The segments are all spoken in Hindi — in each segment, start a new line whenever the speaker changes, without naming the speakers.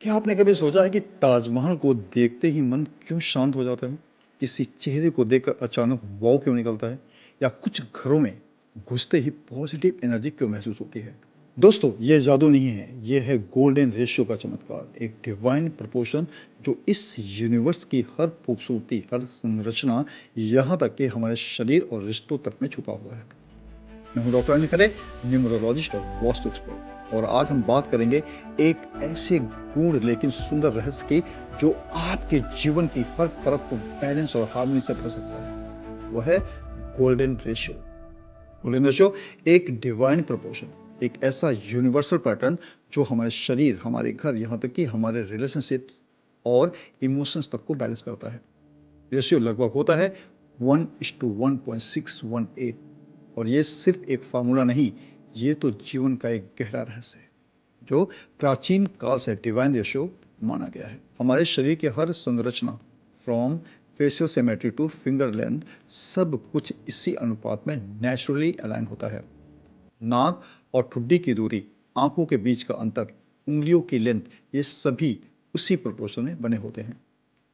क्या आपने कभी सोचा है कि ताजमहल को देखते ही मन क्यों शांत हो जाता है? किसी चेहरे को देखकर अचानक वाव क्यों निकलता है? या कुछ घरों में घुसते ही पॉजिटिव एनर्जी क्यों महसूस होती है? दोस्तों, ये जादू नहीं है, ये है गोल्डन रेशियो का चमत्कार, एक डिवाइन प्रपोर्शन जो इस यूनिवर्स की हर खूबसूरती, हर संरचना, यहाँ तक कि हमारे शरीर और रिश्तों तक में छुपा हुआ है। मैं हूं डॉक्टर अनिल खरे, न्यूमरोलॉजिस्ट और वास्तु एक्सपर्ट, और आज हम बात करेंगे एक ऐसे गूढ़ लेकिन सुंदर रहस्य की जो आपके जीवन की हर परत को बैलेंस और हार्मनी से भर सकता है। वह है गोल्डन रेशियो। गोल्डन रेशियो एक डिवाइन प्रपोर्शन, एक ऐसा यूनिवर्सल पैटर्न जो हमारे शरीर, हमारे घर, यहाँ तक कि हमारे रिलेशनशिप्स और इमोशंस तक को बैलेंस करता है। रेशियो लगभग होता है 1:1.618, और ये सिर्फ एक फार्मूला नहीं, ये तो जीवन का एक गहरा रहस्य है जो प्राचीन काल से डिवाइन रेशियो माना गया है। हमारे शरीर की हर संरचना, from facial symmetry two finger length, सब कुछ इसी अनुपात में नेचुरली अलाइन होता है। नाक और ठुड्डी की दूरी, आंखों के बीच का अंतर, उंगलियों की लेंथ, ये सभी उसी प्रोपोर्शन में बने होते हैं।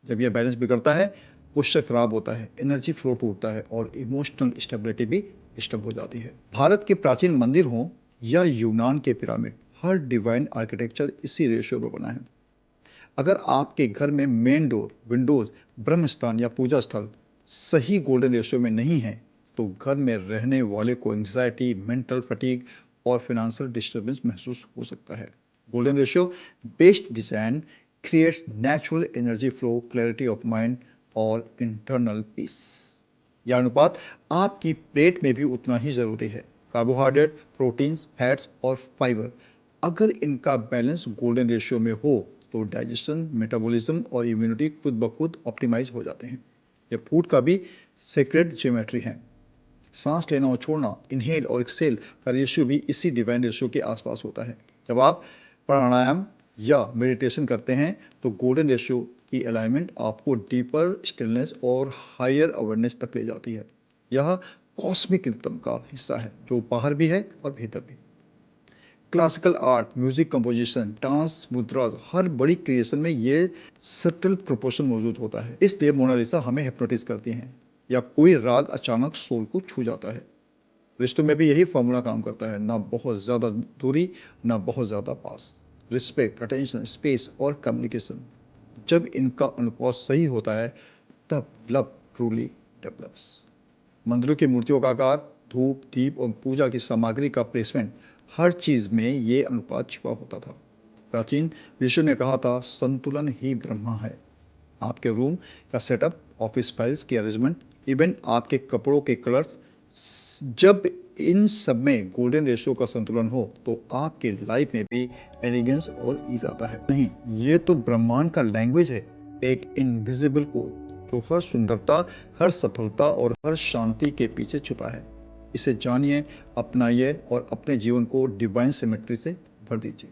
जब यह बैलेंस बिगड़ता है, पोस्चर खराब होता है, एनर्जी फ्लो टूटता है और इमोशनल स्टेबिलिटी भी डिस्टर्ब हो जाती है। भारत के प्राचीन मंदिर हों या यूनान के पिरामिड, हर डिवाइन आर्किटेक्चर इसी रेशियो पर बना है। अगर आपके घर में मेन डोर, विंडोज, ब्रह्म स्थान या पूजा स्थल सही गोल्डन रेशियो में नहीं है, तो घर में रहने वाले को एंग्जाइटी, मेंटल फटीग और फिनेंशियल डिस्टर्बेंस महसूस हो सकता है। Golden ratio based design creates natural energy flow, clarity of mind और इंटरनल पीस। यह अनुपात आपकी प्लेट में भी उतना ही जरूरी है। कार्बोहाइड्रेट, प्रोटीन्स, फैट्स और फाइबर, अगर इनका बैलेंस गोल्डन रेशियो में हो तो डाइजेशन, मेटाबॉलिज्म और इम्यूनिटी खुद ब खुद ऑप्टिमाइज हो जाते हैं। ये फूड का भी सीक्रेट ज्योमेट्री है। सांस लेना और छोड़ना, इनहेल और एक्सेल का रेशियो भी इसी डिवाइन रेशियो के आसपास होता है। जब आप प्राणायाम या मेडिटेशन करते हैं तो गोल्डन रेशियो की अलाइनमेंट आपको डीपर स्टिलनेस और हायर अवेयरनेस तक ले जाती है। यह कॉस्मिक रिदम का हिस्सा है जो बाहर भी है और भीतर भी। Classical art, music composition, dance, मुद्रा, हर बड़ी क्रिएशन में ये सटल प्रोपोर्शन मौजूद होता है। इसलिए मोनालिसा हमें हिप्नोटिज करती हैं या कोई राग अचानक सोल को छू जाता है। रिश्तों में भी यही फॉर्मूला काम करता है, ना बहुत ज़्यादा दूरी, ना बहुत ज़्यादा पास। रिस्पेक्ट, अटेंशन, स्पेस और कम्युनिकेशन, जब इनका अनुपात सही होता है तब लव ट्रूली डेवलप्स। मंदिरों की मूर्तियों का आकार, धूप, दीप और पूजा की सामग्री का प्लेसमेंट, हर चीज में ये अनुपात छिपा होता था। प्राचीन ऋषि ने कहा था, संतुलन ही ब्रह्मा है। आपके रूम का सेटअप, ऑफिस फाइल्स की अरेंजमेंट, इवन आपके कपड़ों के कलर्स, जब इन सब में गोल्डन रेशियो का संतुलन हो तो आपके लाइफ में भी एलिगेंस और ईज आता है। नहीं, ये तो ब्रह्मांड का लैंग्वेज है, एक इनविजिबल कोड जो हर सुंदरता, हर सफलता और हर शांति के पीछे छुपा है। इसे जानिए, अपनाइए और अपने जीवन को डिवाइन सिमेट्री से भर दीजिए।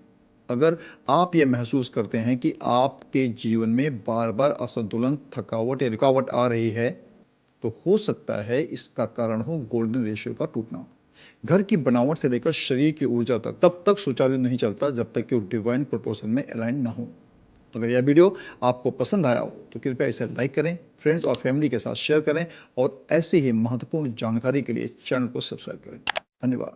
अगर आप ये महसूस करते हैं कि आपके जीवन में बार बार असंतुलन, थकावट या रुकावट आ रही है, तो हो सकता है इसका कारण हो गोल्डन रेशियो का टूटना। घर की बनावट से लेकर शरीर की ऊर्जा तक तब तक सुचारू नहीं चलता जब तक कि वो डिवाइन प्रोपोर्शन में अलाइन ना हो। अगर यह वीडियो आपको पसंद आया हो तो कृपया इसे लाइक करें, फ्रेंड्स और फैमिली के साथ शेयर करें और ऐसी ही महत्वपूर्ण जानकारी के लिए चैनल को सब्सक्राइब करें। धन्यवाद।